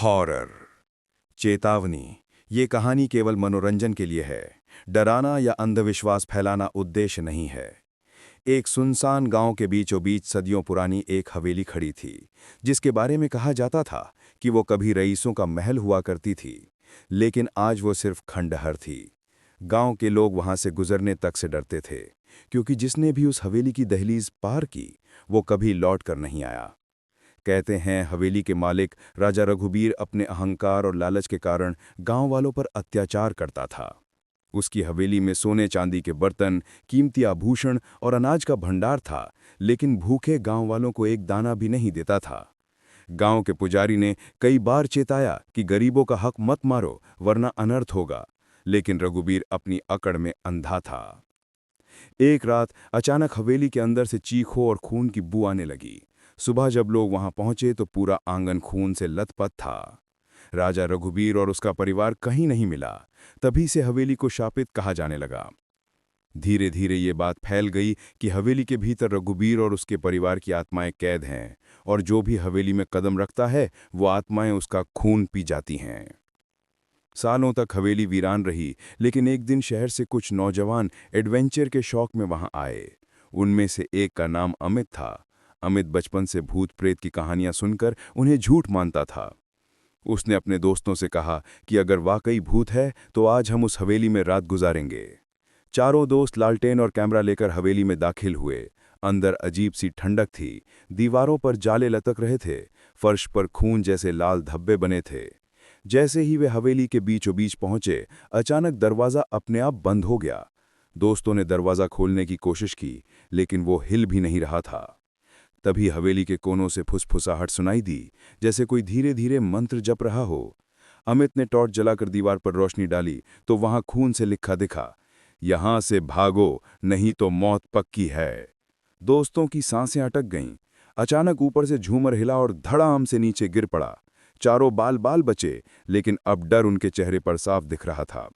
Horror. चेतावनी, ये कहानी केवल मनोरंजन के लिए है। डराना या अंधविश्वास फैलाना उद्देश्य नहीं है। एक सुनसान गांव के बीचों बीच सदियों पुरानी एक हवेली खड़ी थी, जिसके बारे में कहा जाता था कि वो कभी रईसों का महल हुआ करती थी, लेकिन आज वो सिर्फ खंडहर थी। गांव के लोग वहां से गुजरने तक से डरते थे, क्योंकि जिसने भी उस हवेली की दहलीज पार की, वो कभी लौट कर नहीं आया। कहते हैं हवेली के मालिक राजा रघुबीर अपने अहंकार और लालच के कारण गांव वालों पर अत्याचार करता था। उसकी हवेली में सोने चांदी के बर्तन, कीमती आभूषण और अनाज का भंडार था, लेकिन भूखे गांव वालों को एक दाना भी नहीं देता था। गांव के पुजारी ने कई बार चेताया कि गरीबों का हक मत मारो, वरना अनर्थ होगा, लेकिन रघुबीर अपनी अकड़ में अंधा था। एक रात अचानक हवेली के अंदर से चीखों और खून की बू आने लगी। सुबह जब लोग वहां पहुंचे तो पूरा आंगन खून से लथपथ था। राजा रघुबीर और उसका परिवार कहीं नहीं मिला। तभी से हवेली को शापित कहा जाने लगा। धीरे धीरे ये बात फैल गई कि हवेली के भीतर रघुबीर और उसके परिवार की आत्माएं कैद हैं, और जो भी हवेली में कदम रखता है वो आत्माएं उसका खून पी जाती हैं। सालों तक हवेली वीरान रही, लेकिन एक दिन शहर से कुछ नौजवान एडवेंचर के शौक में वहां आए। उनमें से एक का नाम अमित था। अमित बचपन से भूत प्रेत की कहानियां सुनकर उन्हें झूठ मानता था। उसने अपने दोस्तों से कहा कि अगर वाकई भूत है तो आज हम उस हवेली में रात गुजारेंगे। चारों दोस्त लालटेन और कैमरा लेकर हवेली में दाखिल हुए। अंदर अजीब सी ठंडक थी। दीवारों पर जाले लटक रहे थे। फर्श पर खून जैसे लाल धब्बे बने थे। जैसे ही वे हवेली के बीचों बीच पहुंचे, अचानक दरवाज़ा अपने आप बंद हो गया। दोस्तों ने दरवाज़ा खोलने की कोशिश की, लेकिन वो हिल भी नहीं रहा था। तभी हवेली के कोनों से फुसफुसाहट सुनाई दी, जैसे कोई धीरे धीरे मंत्र जप रहा हो। अमित ने टॉर्च जलाकर दीवार पर रोशनी डाली तो वहां खून से लिखा दिखा, यहां से भागो, नहीं तो मौत पक्की है। दोस्तों की सांसें अटक गईं। अचानक ऊपर से झूमर हिला और धड़ाम से नीचे गिर पड़ा। चारों बाल बाल बचे, लेकिन अब डर उनके चेहरे पर साफ दिख रहा था।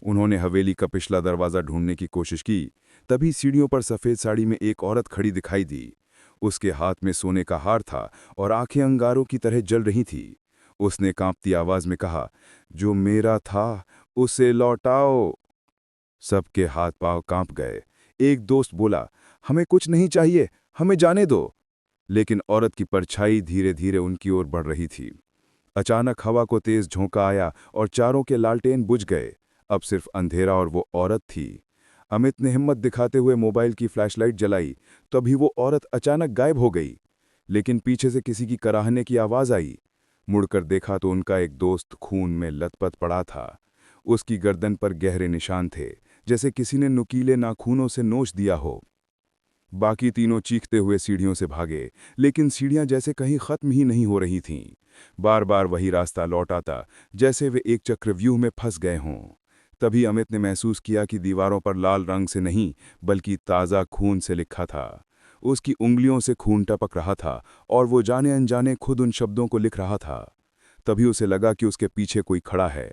उन्होंने हवेली का पिछला दरवाज़ा ढूंढने की कोशिश की। तभी सीढ़ियों पर सफ़ेद साड़ी में एक औरत खड़ी दिखाई दी। उसके हाथ में सोने का हार था और आंखें अंगारों की तरह जल रही थी। उसने कांपती आवाज में कहा, जो मेरा था उसे लौटाओ। सबके हाथ पांव कांप गए। एक दोस्त बोला, हमें कुछ नहीं चाहिए, हमें जाने दो। लेकिन औरत की परछाई धीरे धीरे उनकी ओर बढ़ रही थी। अचानक हवा को तेज झोंका आया और चारों के लालटेन बुझ गए। अब सिर्फ अंधेरा और वो औरत थी। अमित ने हिम्मत दिखाते हुए मोबाइल की फ्लैशलाइट जलाई। तभी वो औरत अचानक गायब हो गई, लेकिन पीछे से किसी की कराहने की आवाज आई। मुड़कर देखा तो उनका एक दोस्त खून में लथपथ पड़ा था। उसकी गर्दन पर गहरे निशान थे, जैसे किसी ने नुकीले नाखूनों से नोच दिया हो। बाकी तीनों चीखते हुए सीढ़ियों से भागे, लेकिन सीढ़ियां जैसे कहीं खत्म ही नहीं हो रही थीं। बार बार वही रास्ता लौट आता, जैसे वे एक चक्रव्यूह में फंस गए हों। तभी अमित ने महसूस किया कि दीवारों पर लाल रंग से नहीं, बल्कि ताज़ा खून से लिखा था। उसकी उंगलियों से खून टपक रहा था और वो जाने अनजाने खुद उन शब्दों को लिख रहा था। तभी उसे लगा कि उसके पीछे कोई खड़ा है।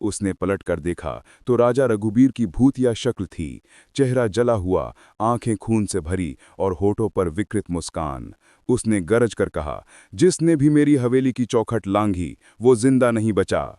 उसने पलट कर देखा तो राजा रघुबीर की भूतिया शक्ल थी। चेहरा जला हुआ, आंखें खून से भरी और होठों पर विकृत मुस्कान। उसने गरज कर कहा, जिसने भी मेरी हवेली की चौखट लांघी वो जिंदा नहीं बचा।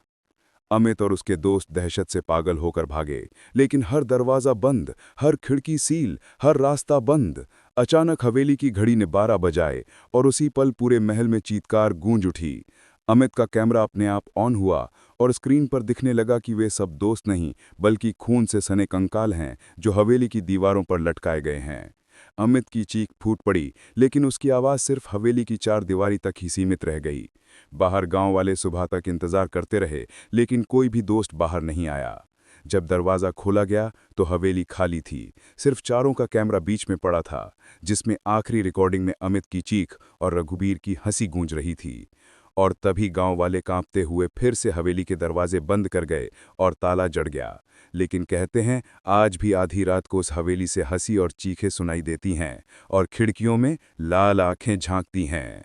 अमित और उसके दोस्त दहशत से पागल होकर भागे, लेकिन हर दरवाजा बंद, हर खिड़की सील, हर रास्ता बंद। अचानक हवेली की घड़ी ने 12 बजाए और उसी पल पूरे महल में चीत्कार गूंज उठी। अमित का कैमरा अपने आप ऑन हुआ और स्क्रीन पर दिखने लगा कि वे सब दोस्त नहीं, बल्कि खून से सने कंकाल हैं जो हवेली की दीवारों पर लटकाए गए हैं। अमित की चीख फूट पड़ी, लेकिन उसकी आवाज़ सिर्फ हवेली की चार दीवारी तक ही सीमित रह गई। बाहर गांव वाले सुबह तक इंतजार करते रहे, लेकिन कोई भी दोस्त बाहर नहीं आया। जब दरवाज़ा खोला गया तो हवेली खाली थी। सिर्फ चारों का कैमरा बीच में पड़ा था, जिसमें आखिरी रिकॉर्डिंग में अमित की चीख और रघुबीर की हंसी गूंज रही थी। और तभी गांव वाले कांपते हुए फिर से हवेली के दरवाजे बंद कर गए और ताला जड़ गया। लेकिन कहते हैं आज भी आधी रात को उस हवेली से हंसी और चीखें सुनाई देती हैं और खिड़कियों में लाल आंखें झांकती हैं।